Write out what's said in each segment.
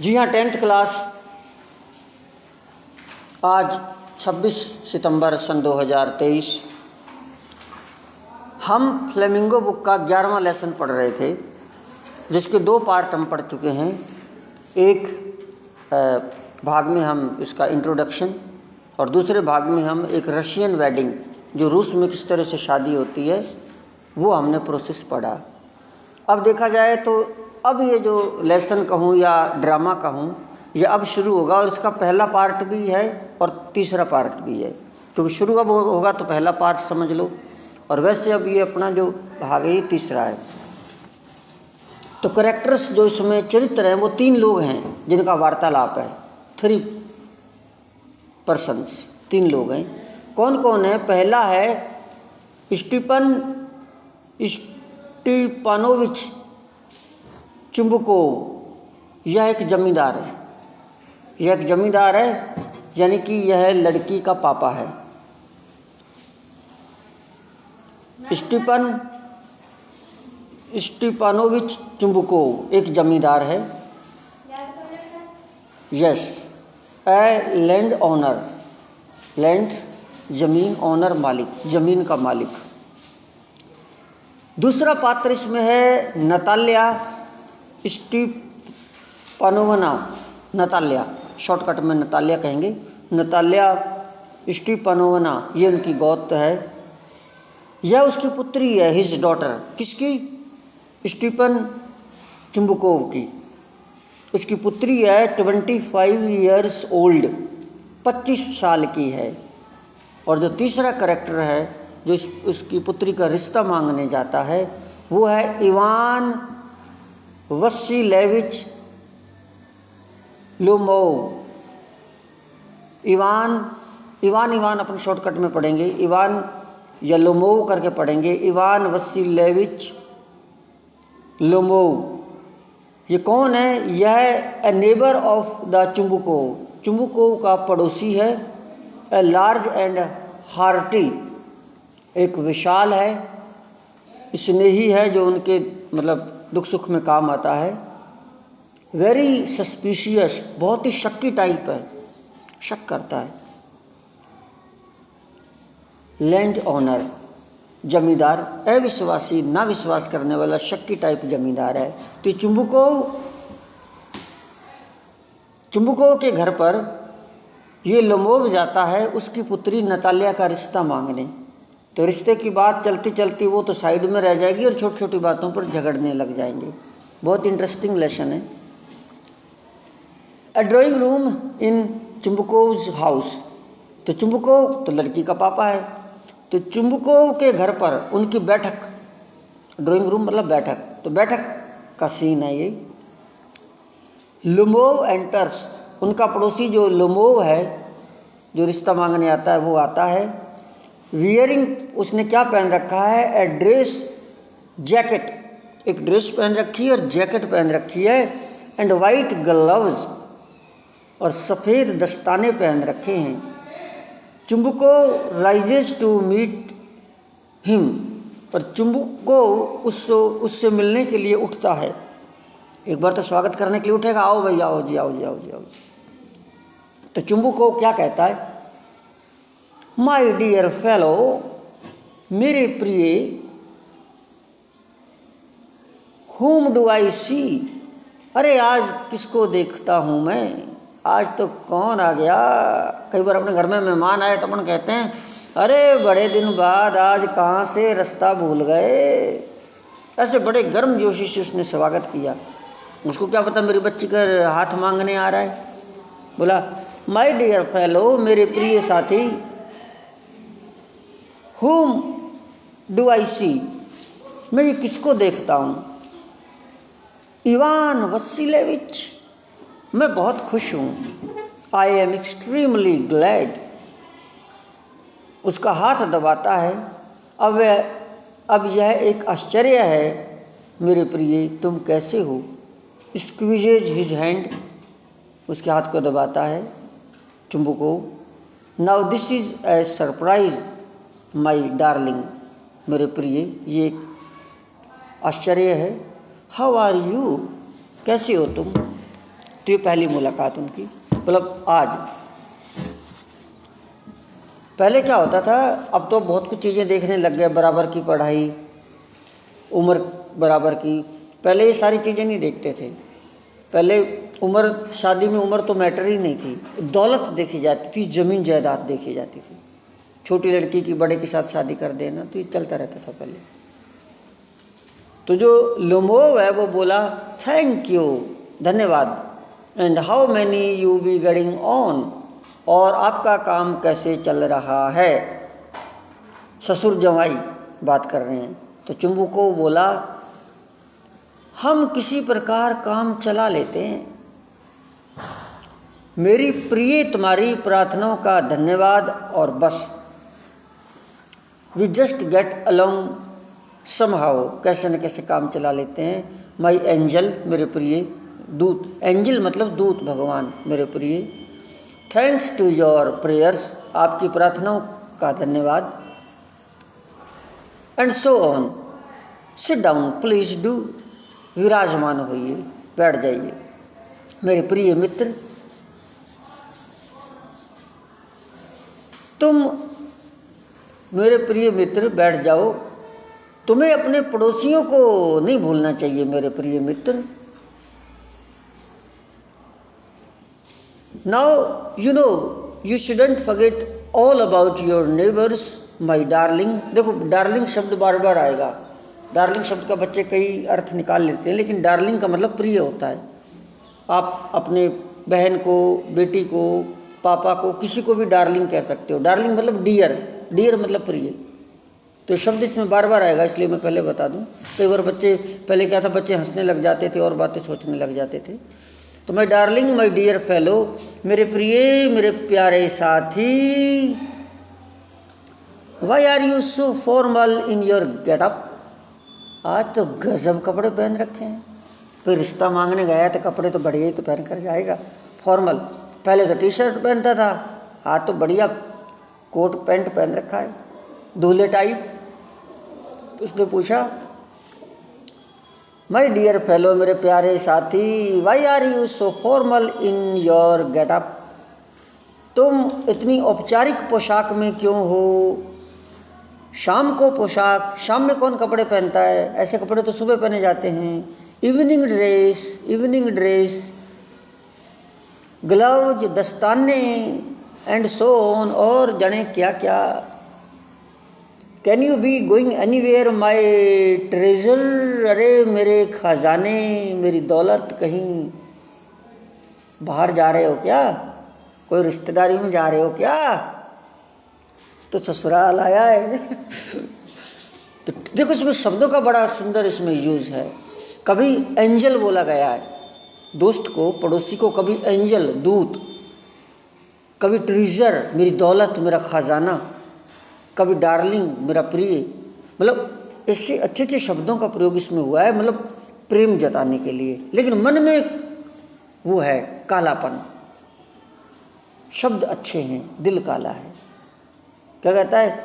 जी हाँ, 10th class आज 26 सितंबर सन 2023 हम फ्लेमिंगो बुक का 11वां लेसन पढ़ रहे थे, जिसके 2 पार्ट हम पढ़ चुके हैं। एक भाग में हम इसका इंट्रोडक्शन और दूसरे भाग में हम एक रशियन वेडिंग, जो रूस में किस तरह से शादी होती है, वो हमने प्रोसेस पढ़ा। अब देखा जाए तो अब ये जो लेसन कहूँ या ड्रामा कहूँ, ये अब शुरू होगा और इसका पहला पार्ट भी है और तीसरा पार्ट भी है। क्योंकि शुरू अब होगा तो पहला पार्ट समझ लो, और वैसे अब ये अपना जो भाग है ये तीसरा है। तो कैरेक्टर्स जो इसमें चरित्र हैं वो 3 लोग हैं जिनका वार्तालाप है। 3 पर्सन्स, 3 लोग हैं। कौन कौन है? पहला है स्टीफन स्टीपानोविच चुंबकोव। यह एक जमींदार है। यह एक जमींदार है, यानी कि यह लड़की का पापा है। स्टीफन स्टीपानोविच चुंबकोव एक जमींदार है। Yes, a land owner, land जमीन, ओनर मालिक, जमीन का मालिक। दूसरा पात्र इसमें है नताल्या स्टीपानोवना। नताल्या, शॉर्टकट में नताल्या कहेंगे। नताल्या स्टीपानोवना, ये उनकी गोत्र है। यह उसकी पुत्री है, हिज डॉटर। किसकी? स्टीफन चुंबकोव की। उसकी पुत्री है, 25 ईयर्स ओल्ड, 25 साल की है। और जो तीसरा कैरेक्टर है जो उसकी पुत्री का रिश्ता मांगने जाता है, वो है इवान वसीलेविच लोमोव। इवान अपन शॉर्टकट में पढ़ेंगे, इवान या लोमोव करके पढ़ेंगे। Ivan Vasilyevich Lomov. ये कौन है? यह a neighbour of the Chubukov, Chubukov का पड़ोसी है। ए लार्ज एंड हार्टी, एक विशाल है, स्नेही है, जो उनके मतलब दुख सुख में काम आता है। वेरी सस्पिशियस, बहुत ही शक्की टाइप है, शक करता है। लैंड ओनर, जमींदार, अविश्वासी, ना विश्वास करने वाला, शक्की टाइप जमींदार है। तो चुंबकोव के घर पर ये लोमोव जाता है उसकी पुत्री नताल्या का रिश्ता मांगने। तो रिश्ते की बात चलती चलती वो तो साइड में रह जाएगी और छोटी छोटी बातों पर झगड़ने लग जाएंगे। बहुत इंटरेस्टिंग लेसन है। अ ड्राइंग रूम इन चुंबकोव्स हाउस। तो चुंबकोव तो लड़की का पापा है, तो चुंबकोव के घर पर उनकी बैठक, ड्राइंग रूम मतलब बैठक, तो बैठक का सीन है ये। लोमोव एंटर्स, उनका पड़ोसी जो लोमोव है, जो रिश्ता मांगने आता है, वो आता है। वियरिंग, उसने क्या पहन रखा है? ए ड्रेस जैकेट, एक ड्रेस पहन रखी है और जैकेट पहन रखी है। एंड वाइट ग्लव्स, और सफ़ेद दस्ताने पहन रखे हैं। चुंबकोव राइजेस टू मीट हिम, और चुंबकोव उससे मिलने के लिए उठता है। एक बार तो स्वागत करने के लिए उठेगा, आओ भाई, आओ जी, आओ जी, आओ जी, आओ जी। तो चुंबकोव क्या कहता है? माय डियर फेलो, मेरे प्रिय, whom do I see? अरे आज किसको देखता हूं मैं? आज तो कौन आ गया? कई बार अपने घर में मेहमान आए तो अपन कहते हैं, अरे बड़े दिन बाद आज कहाँ से रास्ता भूल गए। ऐसे बड़े गर्म जोशी से उसने स्वागत किया। उसको क्या पता मेरी बच्ची का हाथ मांगने आ रहा है। बोला, माय डियर फेलो, मेरे प्रिय साथी, whom do I see? मैं ये किसको देखता हूं? इवान वसीलेविच, मैं बहुत खुश हूं। I am extremely glad। उसका हाथ दबाता है। अब यह एक आश्चर्य है, मेरे प्रिय, तुम कैसे हो? स्क्वीजेज हिज हैंड, उसके हाथ को दबाता है Chubukov. Now this is a surprise my darling, मेरे प्रिय, ये एक आश्चर्य है। हाउ आर यू, कैसे हो तुम? तो ये पहली मुलाकात उनकी, मतलब आज। पहले क्या होता था, अब तो बहुत कुछ चीज़ें देखने लग गए, बराबर की पढ़ाई, उम्र बराबर की। पहले ये सारी चीज़ें नहीं देखते थे। पहले उम्र, शादी में उम्र तो मैटर ही नहीं थी, दौलत देखी जाती थी, ज़मीन जायदाद देखी जाती थी। छोटी लड़की की बड़े के साथ शादी कर देना, तो ये चलता रहता था पहले। तो जो लोमोव है वो बोला थैंक यू, धन्यवाद, and how many you be getting on, और आपका काम कैसे चल रहा है। ससुर जवाई बात कर रहे हैं। तो चुम्बुको बोला हम किसी प्रकार काम चला लेते हैं, मेरी प्रिय तुम्हारी प्रार्थनाओं का धन्यवाद, और बस we just get along somehow, कैसे न कैसे काम चला लेते हैं। माई एंजल, मेरे प्रिय दूत, एंजल मतलब दूत, भगवान, मेरे प्रिय, थैंक्स टू योर प्रेयर्स, आपकी प्रार्थनाओं का धन्यवाद, and so on, sit down please do, विराजमान होइए, बैठ जाइए। मेरे प्रिय मित्र, तुम, मेरे प्रिय मित्र बैठ जाओ, तुम्हें अपने पड़ोसियों को नहीं भूलना चाहिए मेरे प्रिय मित्र। Now you know you shouldn't forget all about your neighbours my darling. देखो डार्लिंग शब्द बार बार आएगा। डार्लिंग शब्द का बच्चे कई अर्थ निकाल लेते हैं, लेकिन डार्लिंग का मतलब प्रिय होता है। आप अपने बहन को, बेटी को, पापा को, किसी को भी डार्लिंग कह सकते हो। डार्लिंग मतलब डियर, डियर मतलब प्रिय। तो शब्द इसमें बार बार आएगा, इसलिए मैं पहले बता दूं। कई बार बच्चे, पहले क्या था, बच्चे हंसने लग जाते थे और बातें सोचने लग जाते थे। तो my darling, my dear fellow, मेरे प्रिय, मेरे प्यारे साथी, why are you so formal in your getup. आज तो गजब कपड़े पहन रखे हैं। कोई रिश्ता मांगने गया तो कपड़े तो बढ़िया ही तो पहन कर जाएगा, फॉर्मल। पहले तो टी शर्ट पहनता था, आज तो बढ़िया कोट पैंट पहन रखा है, दूल्हे टाइप। तो उसने पूछा माय डियर फेलो, मेरे प्यारे साथी, why are you so formal in your getup, तुम इतनी औपचारिक पोशाक में क्यों हो। शाम को पोशाक, शाम में कौन कपड़े पहनता है, ऐसे कपड़े तो सुबह पहने जाते हैं। Evening dress, evening dress, gloves, दस्ताने, एंड सो ऑन, और जाने क्या क्या। Can you be going anywhere my treasure, अरे मेरे खजाने, मेरी दौलत, कहीं बाहर जा रहे हो क्या, कोई रिश्तेदारी में जा रहे हो क्या, तो ससुराल आया है। तो देखो इसमें शब्दों का बड़ा सुंदर इसमें यूज है। कभी एंजल बोला गया है दोस्त को, पड़ोसी को, कभी एंजल दूत, कभी ट्रेजर मेरी दौलत, मेरा खजाना, कभी डार्लिंग मेरा प्रिय। मतलब इससे अच्छे अच्छे शब्दों का प्रयोग इसमें हुआ है, मतलब प्रेम जताने के लिए। लेकिन मन में वो है कालापन, शब्द अच्छे हैं, दिल काला है। क्या कहता है,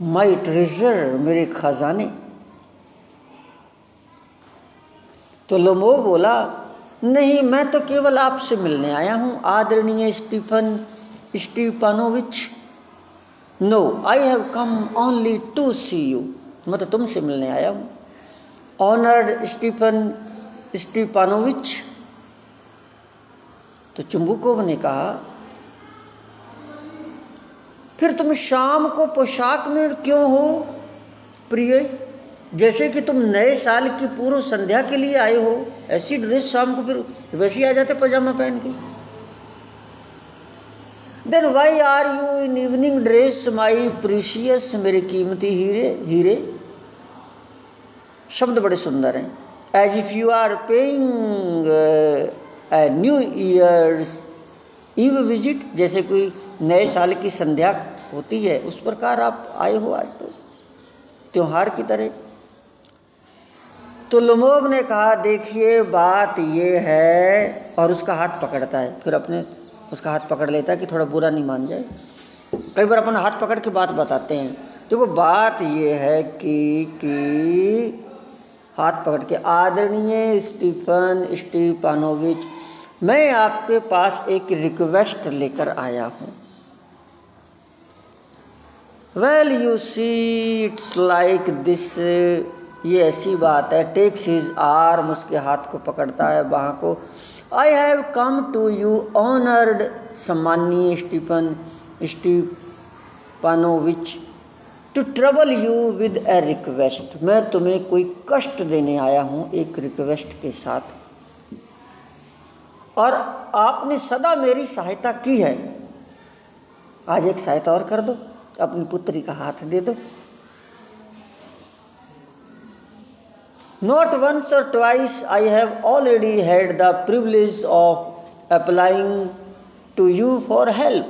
माई ट्रेजर, मेरे खजाने। तो लोमो बोला नहीं, मैं तो केवल आपसे मिलने आया हूं आदरणीय Stephen Stefanovich. No, I have come only to see you, मैं तो तुमसे मिलने आया हूं। Honoured Stephen Stefanovich. तो चुम्बुकोव ने कहा फिर तुम शाम को पोशाक में क्यों हो प्रिय, जैसे कि तुम नए साल की पूर्व संध्या के लिए आए हो। ऐसी ड्रेस शाम को फिर वैसे ही आ जाते पजामा पहन के। Then why are you in evening dress my precious, मेरे कीमती हीरे, हीरे। शब्द बड़े सुंदर हैं। As if you are paying a new year's eve visit, जैसे कोई नए साल की संध्या होती है उस प्रकार आप आए हो आज तो त्योहार की तरह। तो लोमोव ने कहा देखिए बात ये है, और उसका हाथ पकड़ता है, फिर अपने उसका हाथ पकड़ लेता है कि थोड़ा बुरा नहीं मान जाए। कई बार अपन हाथ पकड़ के बात बताते हैं। देखो बात ये है कि हाथ पकड़ के, आदरणीय स्टीफन स्टीफानोविच, मैं आपके पास एक रिक्वेस्ट लेकर आया हूं। Well you see it's like this, ये ऐसी बात है। टेक्स हिज आर्म, उसके हाथ को पकड़ता है, बाह को। I have come to you honoured सम्मानीय Stepanovich to trouble you with a request. मैं तुम्हें कोई कष्ट देने आया हूं एक रिक्वेस्ट के साथ, और आपने सदा मेरी सहायता की है। आज एक सहायता और कर दो, अपनी पुत्री का हाथ दे दो। Not once or twice I have already had the privilege of applying to you for help.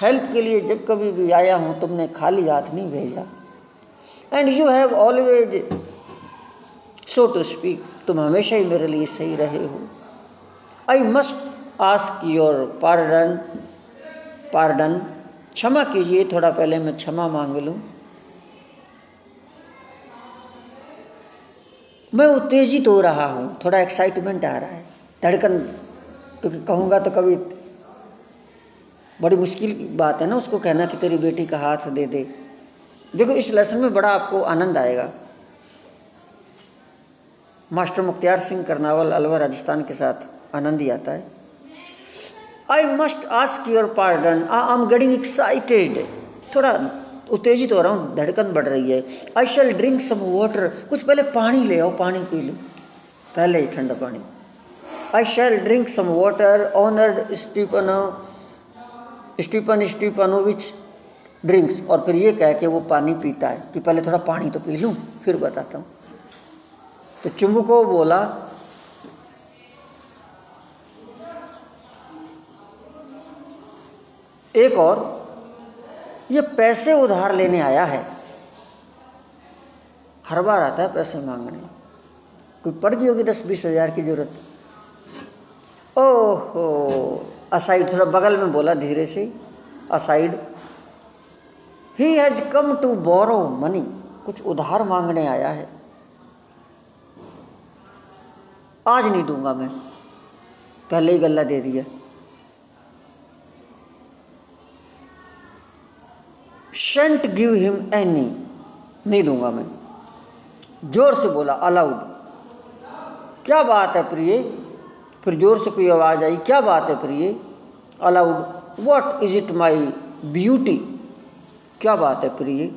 Help के लिए जब कभी भी आया हूं तुमने खाली हाथ नहीं भेजा। And you have always, so to speak, तुम हमेशा ही मेरे लिए सही रहे हो। I must ask your pardon, क्षमा कीजिए, थोड़ा पहले मैं क्षमा मांग लूं। मैं उत्तेजित हो रहा हूं, थोड़ा एक्साइटमेंट आ रहा है, धड़कन, क्योंकि कहूंगा तो कभी बड़ी मुश्किल बात है ना उसको कहना कि तेरी बेटी का हाथ दे दे। देखो इस लेसन में बड़ा आपको आनंद आएगा। मास्टर मुख्तियार सिंह करनावल, अलवर, राजस्थान के साथ आनंद ही आता है। I must ask your pardon, I am getting excited, थोड़ा उत्तेजित हो रहा हूँ, धड़कन बढ़ रही है। आई शैल ड्रिंक सम वाटर, कुछ पहले पानी ले आओ, पानी पी लो, पहले ही ठंडा पानी। I shall drink some water, honoured Stepanovich drinks, और फिर ये कह के वो पानी पीता है कि पहले थोड़ा पानी तो पी लूँ फिर बताता हूँ। तो चुम्बको बोला, एक और, ये पैसे उधार लेने आया है, हर बार आता है पैसे मांगने, कोई पड़ गई होगी 10-20 हज़ार की जरूरत। ओहो, असाइड, थोड़ा बगल में बोला धीरे से, aside, he has come to borrow money, कुछ उधार मांगने आया है। आज नहीं दूंगा मैं, पहले ही गल्ला दे दिया। शंट गिव हिम एनी, नहीं दूंगा मैं। जोर से बोला, अलाउड, क्या बात है प्रिय, फिर जोर से कोई आवाज आई, क्या बात है प्रिय, allowed, what is it my beauty, क्या बात है प्रिय।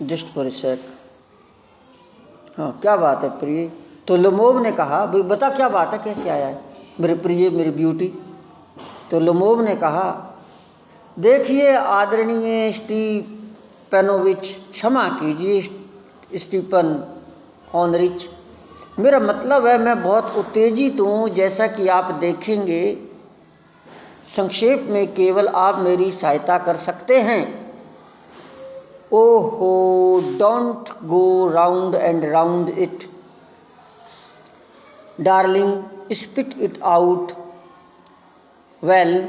जस्ट फॉर ए सेक, हाँ क्या बात है प्रिय। तो लोमोव ने कहा, भाई बता क्या बात है, कैसे आया है मेरे प्रिय, मेरी ब्यूटी। तो लोमोव ने कहा, देखिए आदरणीय स्टीपेनोविच, क्षमा कीजिए स्टीफन ऑनरिच, मेरा मतलब है मैं बहुत उत्तेजित हूँ, जैसा कि आप देखेंगे। संक्षेप में केवल आप मेरी सहायता कर सकते हैं। ओहो, don't go round and round it darling, spit it out. Well,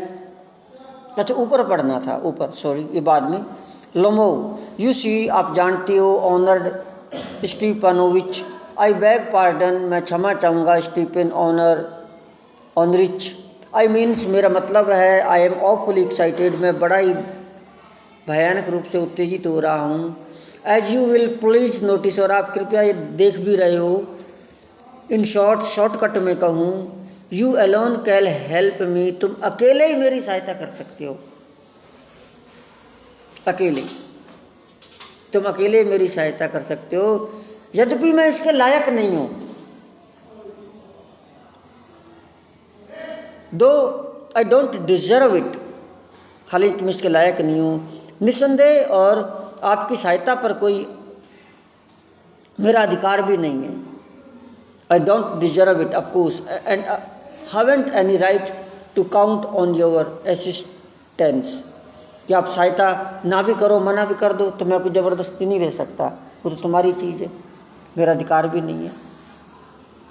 अच्छा ऊपर पढ़ना था, ऊपर, सॉरी, ये बाद में। लोमो, यू सी, आप जानते हो, ऑनर्ड स्टीपानोविच, आई बैग पार्डन, मैं क्षमा चाहूँगा स्टीफन ऑनरिच, आई मीन्स, मेरा मतलब है, आई एम ऑफुली एक्साइटेड, मैं बड़ा ही भयानक रूप से उत्तेजित हो रहा हूँ। As you will please notice, और आप कृपया ये देख भी रहे हो। इन शॉर्ट, शॉर्टकट में कहूँ, you alone can help me, तुम अकेले ही मेरी सहायता कर सकते हो, अकेले, तुम अकेले मेरी सहायता कर सकते हो, यद्यपि मैं इसके लायक नहीं हूं। दो आई डोंट डिजर्व इट, हालांकि मैं इसके लायक नहीं हूं, निसंदेह, और आपकी सहायता पर कोई मेरा अधिकार भी नहीं है। I don't deserve it of course, and haven't any right to count on your assistance, कि आप सहायता ना भी करो, मना भी कर दो, तो मैं कोई ज़बरदस्ती नहीं रह सकता, वो तो तुम्हारी चीज़ है, मेरा अधिकार भी नहीं है।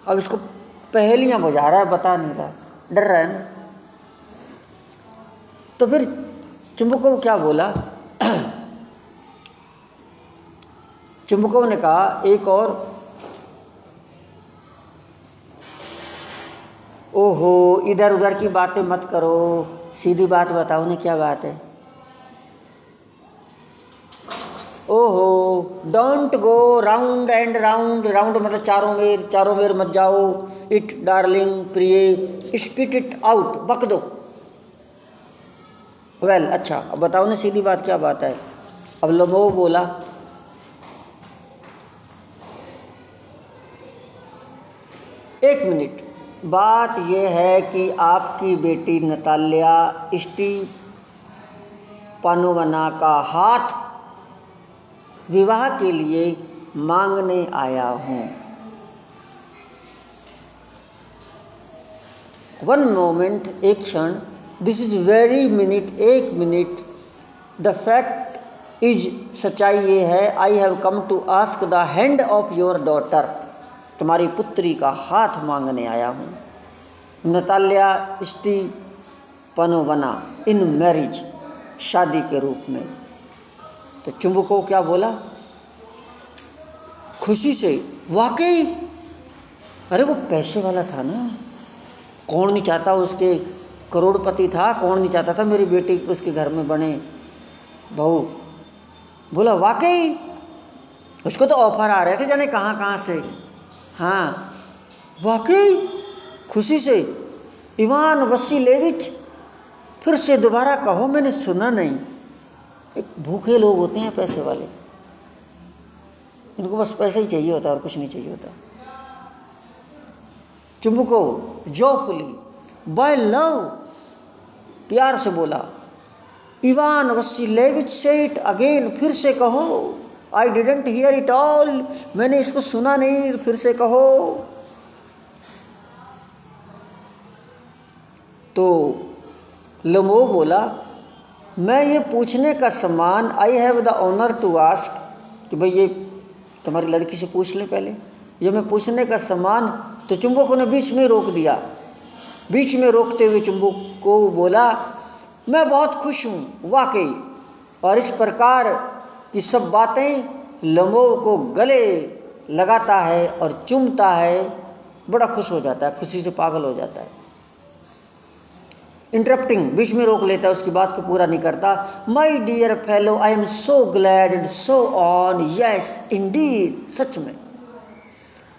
अब इसको पहेलियां बुझा रहा है, बता नहीं रहा, डर रहा है ना। तो फिर चुंबक को क्या बोला, चुंबकों ने कहा एक और। ओहो, इधर उधर की बातें मत करो, सीधी बात बताओ ना, क्या बात है। ओहो, don't go round and round, round मतलब चारों मेर मत जाओ। इट डार्लिंग, प्रिय, स्पिट इट आउट, बक दो। वेल, अच्छा, अब बताओ ना सीधी बात, क्या बात है। अब लमो बोला, एक मिनट, बात यह है कि आपकी बेटी नताल्या स्टीपानोवना का हाथ विवाह के लिए मांगने आया हूं। वन मोमेंट, एक क्षण। दिस इज वेरी मिनट, एक मिनट। द फैक्ट इज, सच्चाई ये है, I have come to ask the hand of your daughter, तुम्हारी पुत्री का हाथ मांगने आया हूं। नताल्या स्टीपानोवना इन मैरिज, शादी के रूप में। तो चुंबको क्या बोला, खुशी से, वाकई, अरे वो पैसे वाला था ना, कौन नहीं चाहता, उसके करोड़पति था, कौन नहीं चाहता था मेरी बेटी उसके घर में बने बहू। बोला वाकई, उसको तो ऑफर आ रहे थे जाने कहाँ कहाँ से। हाँ वाकई, खुशी से। इवान वसीलेविच, फिर से दोबारा कहो, मैंने सुना नहीं। भूखे लोग होते हैं पैसे वाले, इनको बस पैसा ही चाहिए होता है और कुछ नहीं चाहिए होता। चुंबको जॉयफुली, बाय लव, प्यार से बोला। इवान वसीलेविच से इट अगेन, फिर से कहो। I didn't here it all, मैंने इसको सुना नहीं, फिर से कहो। तो लमो बोला, मैं ये पूछने का सम्मान, I have the honour to ask, कि भाई ये तुम्हारी लड़की से पूछ ले पहले, ये मैं पूछने का सम्मान। तो चुंबक ने बीच में रोक दिया। बीच में रोकते हुए चुंबक को बोला, मैं बहुत खुश हूँ वाकई। और इस प्रकार की सब बातें लमो को गले लगाता है और चूमता है, बड़ा खुश हो जाता है, खुशी से पागल हो जाता है। इंटरप्टिंग, बीच में रोक लेता है, उसकी बात को पूरा नहीं करता। My dear fellow, I am so glad and so on, yes indeed, सच में।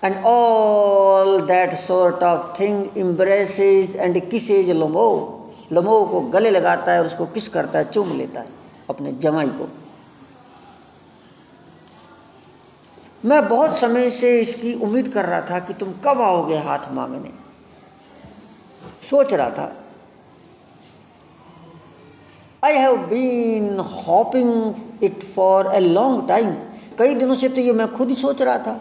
And all that sort of thing embraces and kisses Lomov, Lomov को गले लगाता है और उसको किस करता है, चूम लेता है अपने जमाई को। मैं बहुत समय से इसकी उम्मीद कर रहा था कि तुम कब आओगे हाथ मांगने, सोच रहा था। I have been hoping it for a long time, कई दिनों से तो ये मैं खुद ही सोच रहा था।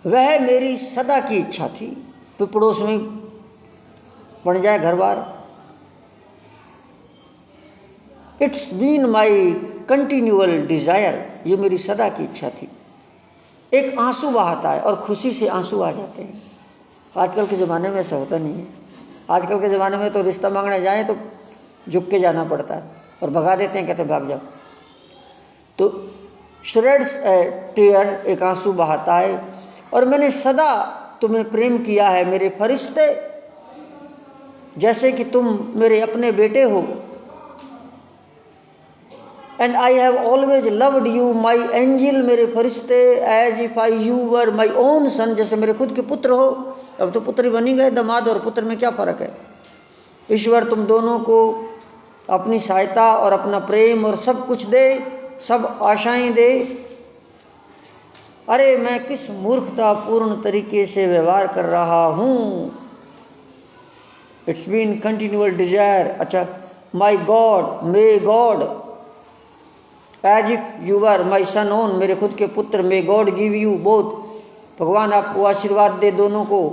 वह मेरी सदा की इच्छा थी, पड़ोस में बन जाए घर बार। It's been my continual desire, ये मेरी सदा की इच्छा थी। एक आंसू बहाता है और खुशी से आंसू आ जाते हैं। आजकल के ज़माने में ऐसा होता नहीं है। आजकल के ज़माने में तो रिश्ता मांगने जाए तो झुक के जाना पड़ता है और भगा देते हैं, कहते भाग जाओ। तो श्रेड्स टीयर, एक आंसू बहाता है, और मैंने सदा तुम्हें प्रेम किया है मेरे फरिश्ते, जैसे कि तुम मेरे अपने बेटे हो। And I have always loved you my angel, मेरे फरिश्ते, as if I you were my own son, जैसे मेरे खुद के पुत्र हो। अब तो पुत्र ही बनी गए, दामाद और पुत्र में क्या फ़र्क है। ईश्वर तुम दोनों को अपनी सहायता और अपना प्रेम और सब कुछ दे, सब आशाएं दे। अरे मैं किस मूर्खतापूर्ण तरीके से व्यवहार कर रहा हूँ। इट्स बीन कंटिन्यूअल डिजायर, अच्छा, my God, may God, as if you are my son own, मेरे खुद के पुत्र, may God give you both, भगवान आपको आशीर्वाद दे दोनों को।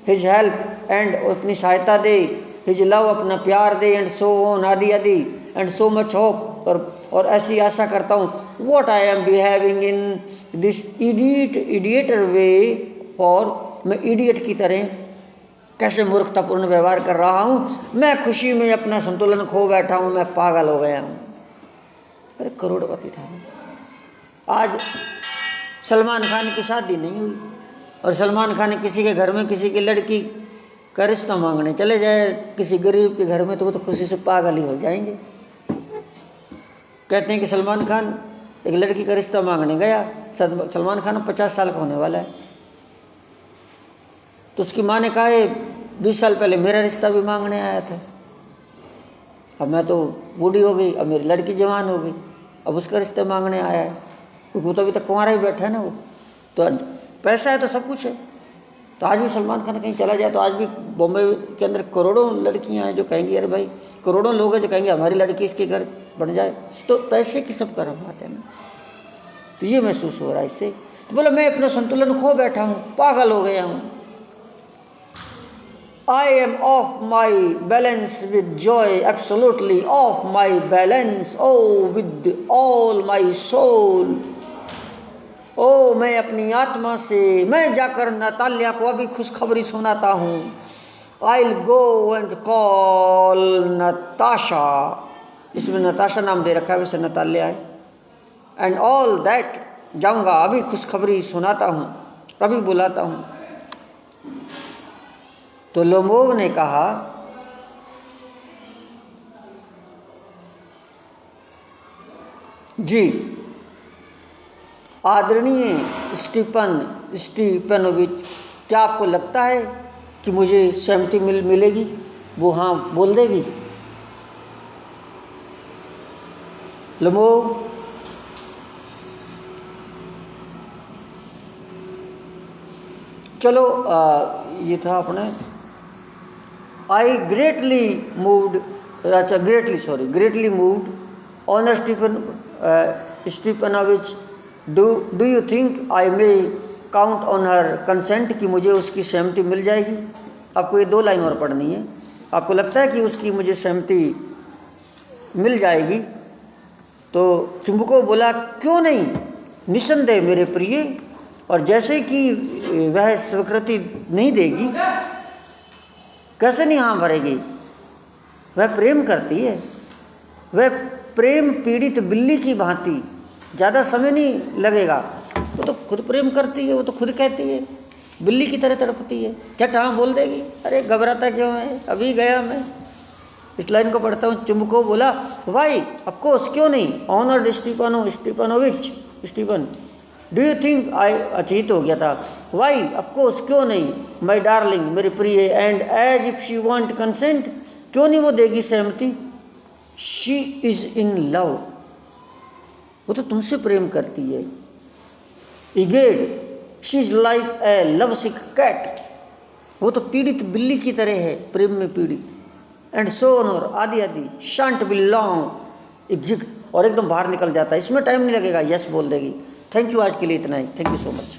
हिज हेल्प एंड, अपनी सहायता दे। हिज लव, अपना प्यार दे। एंड सो ऑन, आदि आदि। एंड सो मच होप, और ऐसी आशा करता हूँ। What I am behaving in this idiotic way for, मैं इडियट की तरह कैसे मूर्खतापूर्ण व्यवहार कर रहा हूँ। मैं खुशी में अपना संतुलन खो बैठा हूँ, मैं पागल हो गया हूँ। अरे करोड़पति था ना, आज सलमान खान की शादी नहीं हुई और सलमान खान किसी के घर में किसी की लड़की का रिश्ता मांगने चले जाए किसी गरीब के घर में, तो वो तो खुशी से पागल ही हो जाएंगे। कहते हैं कि सलमान खान एक लड़की का रिश्ता मांगने गया। सलमान खान 50 साल का होने वाला है। तो उसकी माँ ने कहा 20 साल पहले मेरा रिश्ता भी मांगने आया था, अब मैं तो बूढ़ी हो गई, अब मेरी लड़की जवान हो गई, अब उसका रिश्ता मांगने आया है, क्योंकि वो तो अभी तक कुंवारा ही बैठा है ना। वो तो पैसा है तो सब कुछ है। तो आज भी सलमान खान कहीं चला जाए तो आज भी बॉम्बे के अंदर करोड़ों लड़कियां हैं जो कहेंगी, अरे भाई, करोड़ों लोग हैं जो कहेंगे हमारी लड़की इसके घर बन जाए। तो पैसे की सब कर्म आते हैं ना। तो ये महसूस हो रहा है इससे। तो बोला मैं अपना संतुलन खो बैठा हूँ, पागल हो गया हूँ। I am off my balance with joy, absolutely off my balance, oh with all my soul. ओ मैं अपनी आत्मा से, मैं जाकर नताल्या को अभी खुशखबरी सुनाता हूँ। I'll go and call Natasha, इसमें नताशा नाम दे रखा है, वैसे नताल्या है। And all that, जाऊँगा अभी खुशखबरी सुनाता हूँ, अभी बुलाता हूँ। तो लोमोव ने कहा जी आदरणीय स्टीपनोविच, क्या आपको लगता है कि मुझे सहमति मिलेगी? वो हाँ बोल देगी। लोमोव चलो ये था अपने I greatly moved on Stepanovich. Do you think I may count on her consent, कि मुझे उसकी सहमति मिल जाएगी? आपको ये 2 लाइन और पढ़नी है। आपको लगता है कि उसकी मुझे सहमति मिल जाएगी? तो चुंबको बोला क्यों नहीं, निसंदेह मेरे प्रिय। और जैसे कि वह स्वीकृति नहीं देगी, कैसे नहीं हाँ भरेगी? वह प्रेम करती है, वह प्रेम पीड़ित बिल्ली की भांति, ज़्यादा समय नहीं लगेगा। वो तो खुद प्रेम करती है, वो तो खुद कहती है, बिल्ली की तरह तड़पती है, झट हाँ बोल देगी। अरे घबराता क्यों है, अभी गया मैं। इस लाइन को पढ़ता हूँ। चुंबको बोला वाई ऑफकोर्स, क्यों नहीं, honoured Stepanovich, Stephen, do you think I, अचेत हो गया था, वाई ऑफकोर्स, क्यों नहीं, माई डार्लिंग, मेरे प्रिय, and as if she want consent, क्यों नहीं वो देगी सहमति, शी इज इन लव, वो तो तुमसे प्रेम करती है, egad, she is like a love sick cat, वो तो पीड़ित बिल्ली की तरह है, प्रेम में पीड़ित, एंड सो ऑन, और आदि आदि, शांट बी लॉन्ग एग्जिट, और एकदम बाहर निकल जाता है, इसमें टाइम नहीं लगेगा, यस बोल देगी। थैंक यू, आज के लिए इतना ही, थैंक यू सो मच।